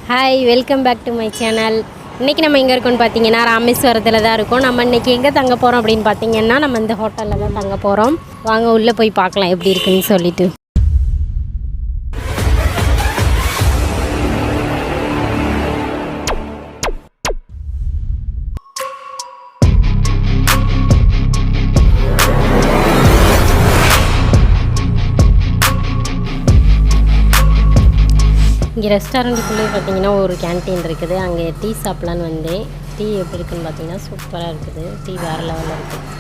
Hi, welcome back to my channel. இன்றைக்கி நம்ம எங்கே இருக்கோம்னு பார்த்தீங்கன்னா ராமேஸ்வரத்தில் தான் இருக்கோம். நம்ம இன்றைக்கி எங்கே தங்க போகிறோம் அப்படின்னு பார்த்தீங்கன்னா நம்ம இந்த ஹோட்டலில் தான் தங்க போகிறோம். வாங்க உள்ளே போய் பார்க்கலாம் எப்படி இருக்குன்னு சொல்லிட்டு. இங்கே ரெஸ்டாரண்ட்டுக்குள்ளே பார்த்தீங்கன்னா ஒரு கேன்டீன் இருக்குது. அங்கே டீ சாப்பிட்லான்னு வந்தேன். டீ எப்படி இருக்குதுன்னு பார்த்தீங்கன்னா சூப்பராக இருக்குது. டீ வேறு லெவலில் இருக்குது.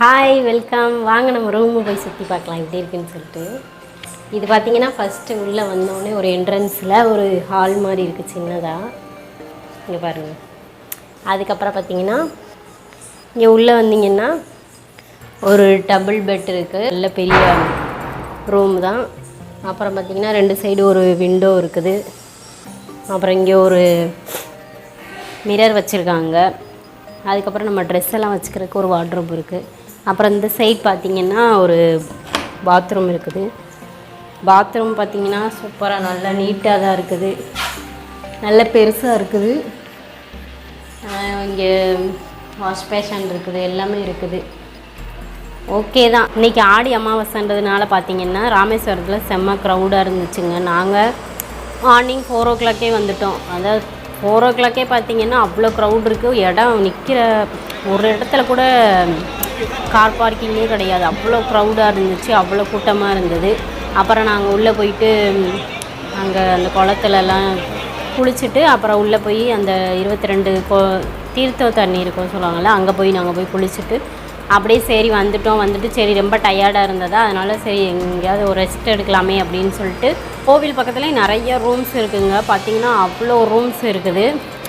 Hi, welcome. வாங்க நம்ம ரூமு போய் சுற்றி பார்க்கலாம் எப்படி இருக்குன்னு சொல்லிட்டு. இது பார்த்திங்கன்னா ஃபஸ்ட்டு உள்ளே வந்தோடனே ஒரு என்ட்ரன்ஸில் ஒரு ஹால் மாதிரி இருக்குது சின்னதாக. இங்கே பாருங்கள். அதுக்கப்புறம் பார்த்திங்கன்னா இங்கே உள்ளே வந்தீங்கன்னா ஒரு டபுள் பெட் இருக்குது. நல்ல பெரிய ரூம் தான். அப்புறம் பார்த்திங்கன்னா 2 சைடு ஒரு விண்டோ இருக்குது. அப்புறம் இங்கே ஒரு மிரர் வச்சுருக்காங்க. அதுக்கப்புறம் நம்ம ட்ரெஸ் எல்லாம் வச்சுக்கிறதுக்கு ஒரு வார்ட்ரோப் இருக்குது. அப்புறம் இந்த சைட் பார்த்திங்கன்னா ஒரு பாத்ரூம் இருக்குது. பாத்ரூம் பார்த்திங்கன்னா சூப்பராக நல்லா நீட்டாக தான் இருக்குது. நல்ல பெருசாக இருக்குது. இங்கே வாஷ் பேஷன் இருக்குது, எல்லாமே இருக்குது. ஓகே தான். இன்றைக்கி ஆடி அமாவாசைன்றதுனால பார்த்திங்கன்னா ராமேஸ்வரத்தில் செம்ம க்ரௌடாக இருந்துச்சுங்க. நாங்கள் மார்னிங் 4 o'clock வந்துட்டோம். அதாவது 4 o'clock பார்த்திங்கன்னா அவ்வளோ க்ரௌட் இருக்குது. இடம் நிற்கிற ஒரு இடத்துல கூட கார் பார்க்கிங்கே கிடையாது. அவ்வளோ க்ரௌடாக இருந்துச்சு, அவ்வளோ கூட்டமாக இருந்தது. அப்புறம் நாங்கள் உள்ளே போயிட்டு அங்கே அந்த குளத்துலலாம் குளிச்சுட்டு அப்புறம் உள்ளே போய் அந்த 22 தீர்த்த தண்ணி இருக்கும் சொல்லுவாங்கள்ல, அங்கே போய் நாங்கள் போய் குளிச்சுட்டு அப்படியே சரி வந்துட்டு சரி ரொம்ப டயர்டாக இருந்ததா, அதனால் சரி எங்கேயாவது ஒரு ரெஸ்ட் எடுக்கலாமே அப்படின்னு சொல்லிட்டு கோவில் பக்கத்துலேயே நிறைய ரூம்ஸ் இருக்குதுங்க. பார்த்திங்கன்னா அவ்வளோ ரூம்ஸ் இருக்குது.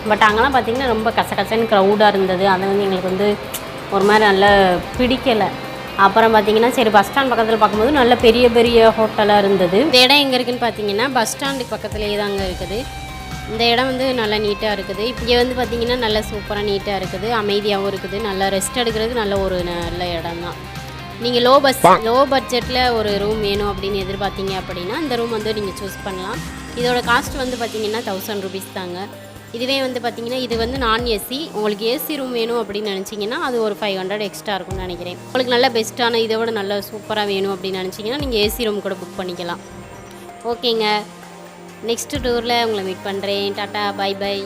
பட் அங்கெல்லாம் பார்த்திங்கன்னா ரொம்ப கசகசன்னு க்ரௌடாக இருந்தது. அதை எங்களுக்கு ஒரு மாதிரி நல்லா பிடிக்கலை. அப்புறம் பார்த்திங்கன்னா சரி பஸ் ஸ்டாண்ட் பக்கத்தில் பார்க்கும்போது நல்ல பெரிய பெரிய ஹோட்டலாக இருந்தது. இந்த இடம் எங்கே இருக்குதுன்னு பார்த்தீங்கன்னா பஸ் ஸ்டாண்டுக்கு பக்கத்துலேயே தாங்க இருக்குது. இந்த இடம் நல்லா நீட்டாக இருக்குது. இங்கே பார்த்திங்கன்னா நல்லா சூப்பராக நீட்டாக இருக்குது, அமைதியாகவும் இருக்குது. நல்லா ரெஸ்ட் எடுக்கிறதுக்கு நல்ல ஒரு நல்ல இடம் தான். நீங்கள் லோ பட்ஜெட்டில் ஒரு ரூம் வேணும் அப்படின்னு எதிர்பார்த்தீங்க அப்படின்னா இந்த ரூம் நீங்கள் சூஸ் பண்ணலாம். இதோட காஸ்ட் பார்த்திங்கன்னா 1000 rupees தாங்க. இதுவே பார்த்திங்கன்னா இது நான் ஏசி. உங்களுக்கு ஏசி ரூம் வேணும் அப்படின்னு நினச்சிங்கன்னா அது ஒரு 500 எக்ஸ்ட்ரா இருக்கும்னு நினைக்கிறேன். உங்களுக்கு நல்ல பெஸ்ட்டான இதை விட நல்லா சூப்பராக வேணும் அப்படின்னு நினச்சிங்கன்னா நீங்கள் ஏசி ரூம் கூட புக் பண்ணிக்கலாம். ஓகேங்க, நெக்ஸ்ட்டு டூரில் உங்களை மீட் பண்ணுறேன். Tata, bye by.